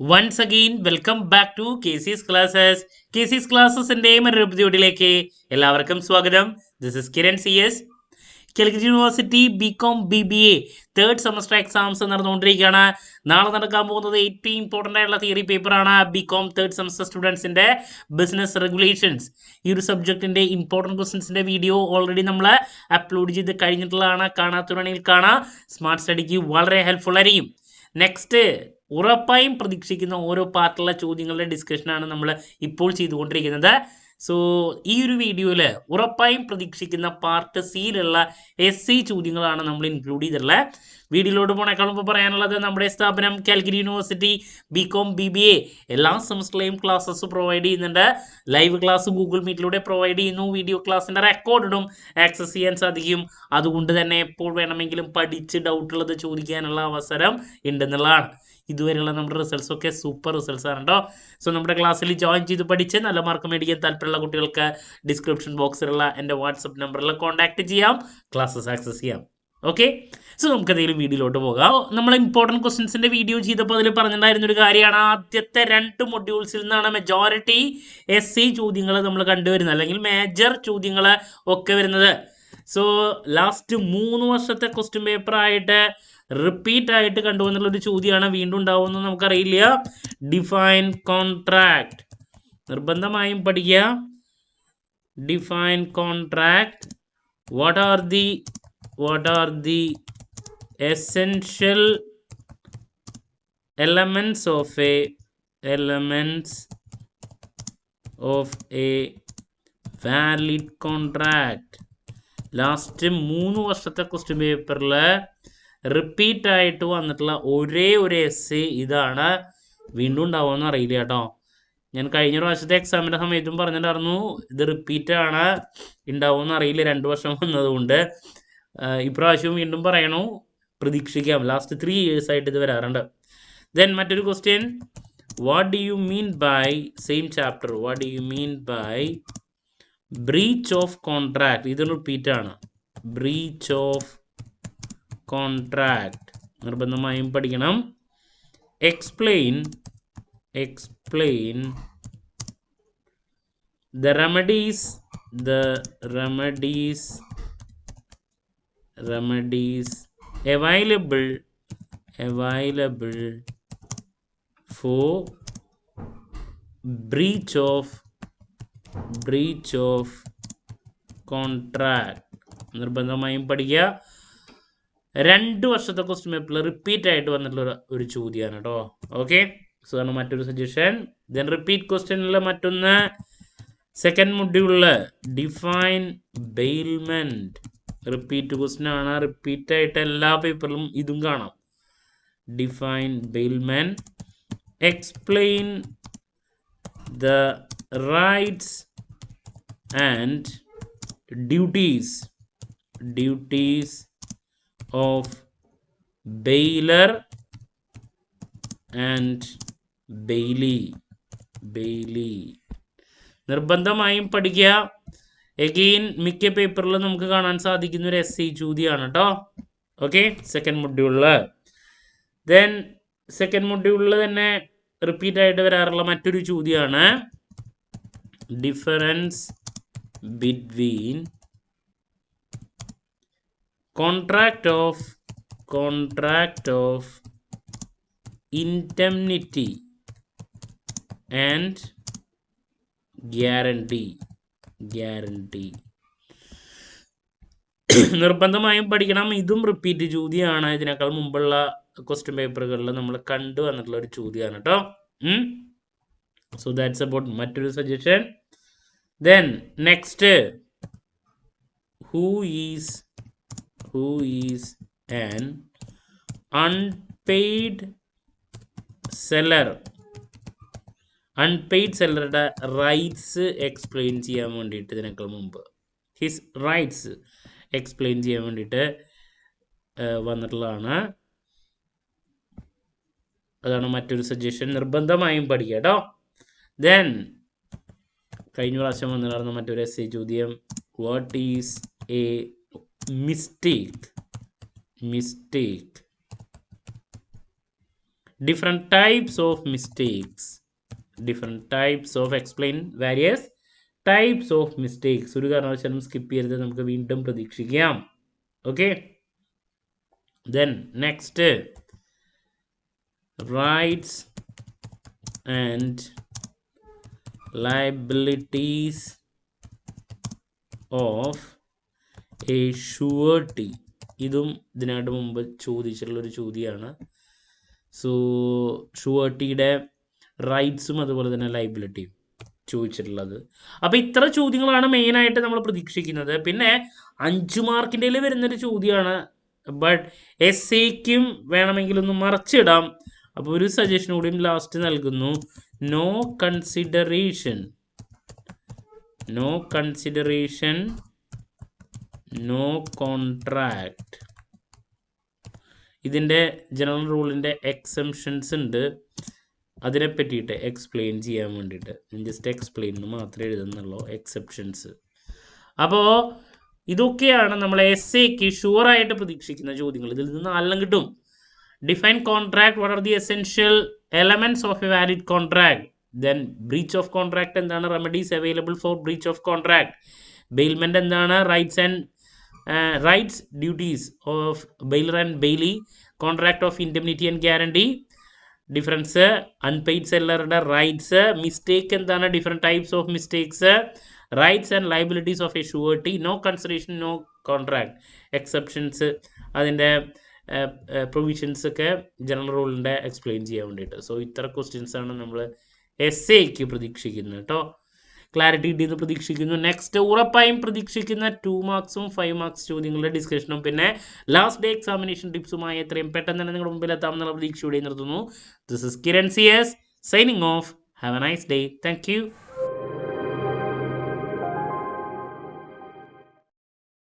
Once again, welcome back to KC's Classes. KC's Classes-ന്റെ മറ്റൊരു എപ്പിസോഡിലേക്ക് എല്ലാവർക്കും സ്വാഗതം. This is Kiran CS. Calicut university BCom BBA third semester exams നടന്നുകൊണ്ടിരിക്കുകയാണ്. നാളെ നടക്കാൻ പോകുന്നത് ഏറ്റവും ഇമ്പോർട്ടൻ്റ് ആയിട്ടുള്ള തിയറി പേപ്പറാണ് BCom തേർഡ് സെമസ്റ്റർ സ്റ്റുഡൻസിൻ്റെ ബിസിനസ് റെഗുലേഷൻസ്. ഈ ഒരു സബ്ജക്റ്റിൻ്റെ ഇമ്പോർട്ടൻറ്റ് ക്വസ്റ്റ്യൻസിൻ്റെ വീഡിയോ ഓൾറെഡി നമ്മൾ അപ്ലോഡ് ചെയ്ത് കഴിഞ്ഞിട്ടുള്ളതാണ്. കാണാത്തവരാണെങ്കിൽ കാണാം. സ്മാർട്ട് സ്റ്റഡിക്ക് വളരെ ഹെൽപ്ഫുൾ ആയിരിക്കും. നെക്സ്റ്റ് ഉറപ്പായും പ്രതീക്ഷിക്കുന്ന ഓരോ പാർട്ടിലുള്ള ചോദ്യങ്ങളുടെ ഡിസ്കഷനാണ് നമ്മൾ ഇപ്പോൾ ചെയ്തുകൊണ്ടിരിക്കുന്നത്. സോ ഈ ഒരു വീഡിയോയിൽ ഉറപ്പായും പ്രതീക്ഷിക്കുന്ന പാർട്ട് സിയിലുള്ള SC ചോദ്യങ്ങളാണ് നമ്മൾ ഇൻക്ലൂഡ് ചെയ്തിട്ടുള്ളത്. വീഡിയോയിലോട്ട് പോണേക്കാൾ മുമ്പ് പറയാനുള്ളത് നമ്മുടെ സ്ഥാപനം കാലിക്കറ്റ് യൂണിവേഴ്സിറ്റി BCom BBA എല്ലാ സെമസ്റ്ററിലെയും ക്ലാസ്സസ് പ്രൊവൈഡ് ചെയ്യുന്നുണ്ട്. ലൈവ് ക്ലാസ് ഗൂഗിൾ മീറ്റിലൂടെ പ്രൊവൈഡ് ചെയ്യുന്നു. വീഡിയോ ക്ലാസ്സിൻ്റെ റെക്കോർഡും ആക്സസ് ചെയ്യാൻ സാധിക്കും. അതുകൊണ്ട് തന്നെ എപ്പോൾ വേണമെങ്കിലും പഠിച്ച് ഡൗട്ടുള്ളത് ചോദിക്കാനുള്ള അവസരം ഉണ്ടെന്നുള്ളതാണ്. ഇതുവരെയുള്ള നമ്മുടെ റിസൾട്ട്സ് ഒക്കെ സൂപ്പർ റിസൾട്ട്സ് ആണ് കേട്ടോ. സോ നമ്മുടെ ക്ലാസ്സിൽ ജോയിൻ ചെയ്ത് പഠിച്ച് നല്ല മാർക്ക് മേടിക്കാൻ താല്പര്യമുള്ള കുട്ടികൾക്ക് ഡിസ്ക്രിപ്ഷൻ ബോക്സിലുള്ള എൻ്റെ വാട്സപ്പ് നമ്പറിൽ കോൺടാക്ട് ചെയ്യാം, ക്ലാസ്സസ് ആക്സസ് ചെയ്യാം. ഓക്കെ, സോ നമുക്ക് എന്തെങ്കിലും വീഡിയോയിലോട്ട് പോകാം. നമ്മൾ ഇമ്പോർട്ടൻറ്റ് ക്വസ്റ്റ്യൻസിൻ്റെ വീഡിയോ ചെയ്തപ്പോൾ അതിൽ പറഞ്ഞിട്ടുണ്ടായിരുന്ന ഒരു കാര്യമാണ്, ആദ്യത്തെ 2 മൊഡ്യൂൾസിൽ നിന്നാണ് മെജോറിറ്റി SC ചോദ്യങ്ങൾ നമ്മൾ കണ്ടുവരുന്നത്, അല്ലെങ്കിൽ മേജർ ചോദ്യങ്ങൾ ഒക്കെ വരുന്നത്. സോ ലാസ്റ്റ് 3 വർഷത്തെ ക്വസ്റ്റ്യൻ പേപ്പറായിട്ട് റിപ്പീറ്റ് ആയിട്ട് കണ്ടുവന്നുള്ളൊരു ചോദ്യമാണ്. വീണ്ടും ഉണ്ടാവുമെന്ന് നമുക്കറിയില്ല. ഡിഫൈൻ കോൺട്രാക്ട് നിർബന്ധമായും പഠിക്കുക. Define contract. What are the essential elements of a valid contract. Last 3 വർഷത്തെ ക്വസ്റ്റ്യൻ പേപ്പറിൽ റിപ്പീറ്റ് ആയിട്ട് വന്നിട്ടുള്ള ഒരേ ഒരു SC ഇതാണ്. വീണ്ടും ഉണ്ടാവുമെന്ന് അറിയില്ല കേട്ടോ. ഞാൻ കഴിഞ്ഞ പ്രാവശ്യത്തെ എക്സാമിൻ്റെ സമയത്തും പറഞ്ഞിട്ടുണ്ടായിരുന്നു ഇത് റിപ്പീറ്റാണ്, ഉണ്ടാവുമെന്ന് അറിയില്ല, 2 വർഷം വന്നതുകൊണ്ട്. ഇപ്രാവശ്യവും വീണ്ടും പറയണു, പ്രതീക്ഷിക്കാം. ലാസ്റ്റ് 3 years ആയിട്ട് ഇത് വരാറുണ്ട്. ദെൻ മറ്റൊരു question, what do you mean by same chapter, what do you mean by breach of contract. ഇത് റിപ്പീറ്റാണ്. ബ്രീച്ച് ഓഫ് കോൺട്രാക്ട് നിർബന്ധമായും പഠിക്കണം. Explain the remedies available for breach of contract നിർബന്ധമായും പഠിക്കുക. 2 വർഷത്തെ ക്വസ്റ്റ്യൻ പേപ്പറിൽ റിപ്പീറ്റ് ആയിട്ട് വന്നിട്ടുള്ള ഒരു ചോദ്യമാണ് കേട്ടോ. ഓക്കെ, സോ ആണ് മറ്റൊരു സജഷൻ. ദെൻ റിപ്പീറ്റ് ക്വസ്റ്റ്യനിൽ മറ്റൊന്ന് സെക്കൻഡ് മൊഡ്യൂളിൽ ഡിഫൈൻ ബെയിൽമെൻറ്റ്. റിപ്പീറ്റ് ക്വസ്റ്റ്യൻ ആണ്. റിപ്പീറ്റ് ആയിട്ട് എല്ലാ പേപ്പറിലും ഇതും കാണാം. Define bailment. Explain the rights and duties of bailor and bailey നിർബന്ധമായും പഠിക്കുക. എഗെയിൻ മിക്ക പേപ്പറിലും നമുക്ക് കാണാൻ സാധിക്കുന്ന ഒരു SC ചോദ്യമാണ് കേട്ടോ. ഓക്കെ, സെക്കൻഡ് മൊഡ്യൂളിൽ. ദെൻ സെക്കൻഡ് മൊഡ്യൂളിൽ തന്നെ റിപ്പീറ്റ് ആയിട്ട് വരാറുള്ള മറ്റൊരു ചോദ്യമാണ് difference between contract of indemnity and guarantee നിർബന്ധമായും പഠിക്കണം. ഇതും റിപ്പീറ്റ് ചോദ്യമാണ്. ഇതിനേക്കാൾ മുമ്പുള്ള ക്വസ്റ്റ്യൻ പേപ്പറുകളിൽ നമ്മൾ കണ്ടു വന്നിട്ടുള്ള ഒരു ചോദ്യമാണ് കേട്ടോ. സോ ദാറ്റ്സ് അബൌട്ട് മറ്റൊരു suggestion. Then next, who is an unpaid seller. Unpaid സെല്ലറുടെ റൈറ്റ്സ് എക്സ്പ്ലെയിൻ ചെയ്യാൻ വേണ്ടിയിട്ട് ഇതിനേക്കാൾ മുമ്പ് ഹിസ് റൈറ്റ്സ് എക്സ്പ്ലെയിൻ ചെയ്യാൻ വേണ്ടിയിട്ട് വന്നിട്ടുള്ളതാണ്. അതാണ് മറ്റൊരു സജഷൻ. നിർബന്ധമായും പഠിക്കുക കേട്ടോ. ദെൻ കഴിഞ്ഞ പ്രാവശ്യം വന്നിട്ടുണ്ടായിരുന്ന മറ്റൊരു SC ചോദ്യം, what is A mistake different types of mistakes, different types of explain various types of mistakes. ഒരു കാരണവശാലും സ്കിപ്പ് ചെയ്യരുത്, നമുക്ക് വീണ്ടും പ്രതീക്ഷിക്കാം. Okay, then next, rights and liabilities of a surety. ഇതും ഇതിനായിട്ട് മുമ്പ് ചോദിച്ചിട്ടുള്ളൊരു ചോദ്യമാണ്. സോ ഷുവർട്ടിയുടെ റൈറ്റ്സും അതുപോലെ തന്നെ ലൈബിലിറ്റിയും ചോദിച്ചിട്ടുള്ളത്. അപ്പോൾ ഇത്ര ചോദ്യങ്ങളാണ് മെയിനായിട്ട് നമ്മൾ പ്രതീക്ഷിക്കുന്നത്. പിന്നെ 5 മാർക്കിൻ്റെ വരുന്നൊരു ചോദ്യമാണ്, ബട്ട് എസ്സേക്കും വേണമെങ്കിലൊന്ന് മറച്ചിടാം. അപ്പോൾ ഒരു സജഷൻ കൂടിയും ലാസ്റ്റ് നൽകുന്നു. No consideration, no consideration, no contract. ഇതിൻ്റെ ജനറൽ റൂളിൻ്റെ എക്സംഷൻസ് ഉണ്ട്, അതിനെ പറ്റിയിട്ട് എക്സ്പ്ലെയിൻ ചെയ്യാൻ വേണ്ടിയിട്ട് ജസ്റ്റ് എക്സ്പ്ലെയിൻ എന്ന് മാത്രമേ എഴുതുന്നുള്ളൂ, എക്സെപ്ഷൻസ്. അപ്പോൾ ഇതൊക്കെയാണ് നമ്മൾ എസ്സേക്ക് ഷുവറായിട്ട് പ്രതീക്ഷിക്കുന്ന ചോദ്യങ്ങൾ. ഇതിൽ നിന്ന് 4 കിട്ടും. Define contract, what are the essential elements of a valid contract. Then breach of contract എന്താണ്, remedies available for breach of contract. Bailment എന്താണ്, rights and rights duties of bailor and bailee, contract of indemnity and guarantee. Difference, unpaid സെല്ലറുടെ rights. Mistake എന്താണ്, different types of mistakes. Rights and liabilities of a surety. No consideration, no contract. Exceptions, അതിൻ്റെ provisions ഒക്കെ general റൂളിൻ്റെ explain ചെയ്യാൻ വേണ്ടിയിട്ട്. So ഇത്ര ക്വസ്റ്റ്യൻസാണ് നമ്മൾ എസ്സേക്ക് പ്രതീക്ഷിക്കുന്നത് കേട്ടോ. ക്ലാരിറ്റി കിട്ടിയെന്ന് പ്രതീക്ഷിക്കുന്നു. നെക്സ്റ്റ് ഉറപ്പായും പ്രതീക്ഷിക്കുന്ന 2 മാർക്സും 5 മാർക്സ് ചോദ്യങ്ങളുടെ ഡിസ്കഷനും പിന്നെ ലാസ്റ്റ് ഡേ എക്സാമിനേഷൻ ടിപ്സുമായി എത്രയും പെട്ടെന്ന് തന്നെ നിങ്ങളുടെ മുമ്പിൽ എത്താമെന്നുള്ള പ്രതീക്ഷയോടെ നിർത്തുന്നു. This is Kiran CS signing off. Have a nice day. Thank U.